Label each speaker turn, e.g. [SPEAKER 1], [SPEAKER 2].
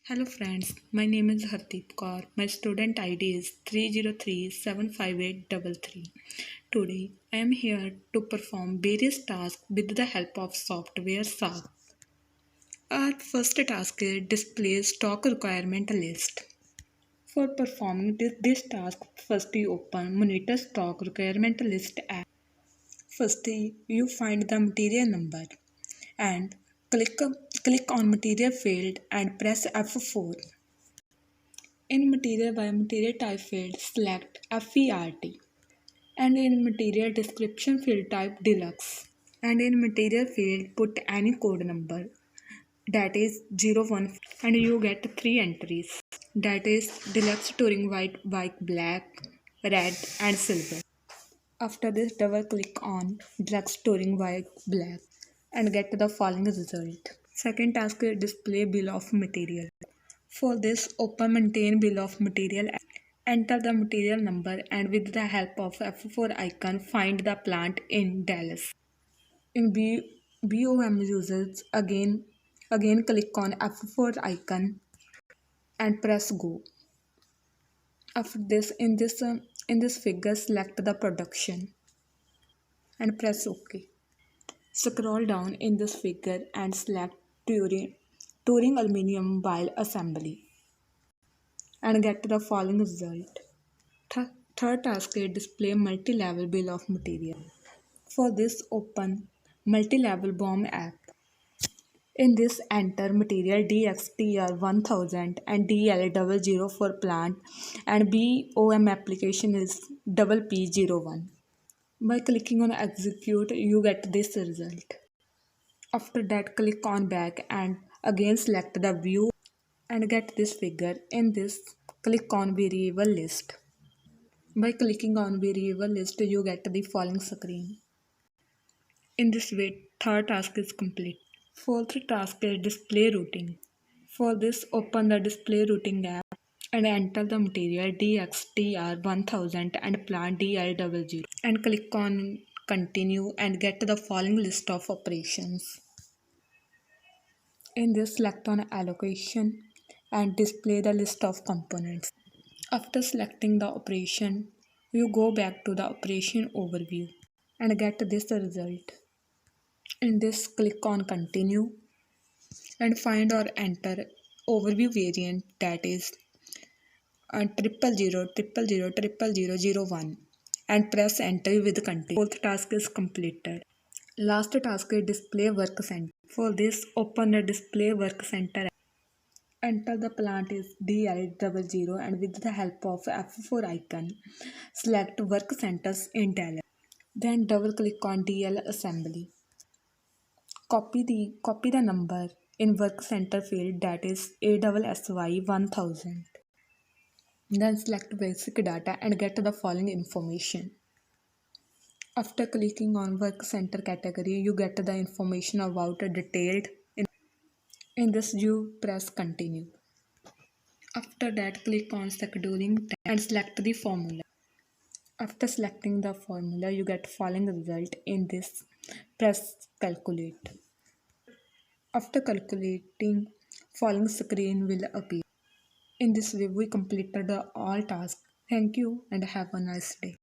[SPEAKER 1] Hello friends, my name is Hardeep Kaur. My student ID is 3037583. Today I am here to perform various tasks with the help of software SAP. Our first task is display stock requirement list. For performing this task, first you open Monitor Stock Requirement List app. Firstly, you find the material number and click, click on material field and press F4. In material by material type field, select FERT. And in material description field, type deluxe. And in material field, put any code number, that is 01, and you get 3 entries, that is deluxe touring white bike black, red and silver. After this, double click on deluxe touring white black and get the following result. Second task is display bill of material. For this, open maintain bill of material, enter the material number, and with the help of F4 icon find the plant in Dallas. In BOM users, again click on F4 icon and press go. After this, in this figure, select the production and press OK. Scroll down in this figure and select Touring Aluminium While Assembly and get the following result. Third task is display multi-level bill of material. For this, open multi-level BOM app. In this, enter material DXTR1000 and DL00 for plant, and BOM application is P01. By clicking on execute, you get this result. After that, click on back and again select the view and get this figure. In this, click on variable list. By clicking on variable list, you get the following screen. In this way, third task is complete. Fourth task is display routing. For this, open the display routing app and enter the material DXTR1000 and plant DL00 and click on continue and get the following list of operations. In this, select on allocation and display the list of components. After selecting the operation, you go back to the operation overview and get this result. In this, click on continue and find or enter overview variant, that is 000000001 and press enter with continue. Fourth task is completed. Last task is display work center. For this, open the display work center. Enter the plant is DL00 and with the help of F4 icon, select work centers in Dallas. Then double click on DL assembly. Copy the number in work center field, that is ASSY1000. Then select basic data and get the following information. After clicking on work center category, you get the information about a detailed. In this, you press continue. After that, click on scheduling and select the formula. After selecting the formula, you get following result. In this, press calculate. After calculating, following screen will appear. In this way, we completed all tasks. Thank you and have a nice day.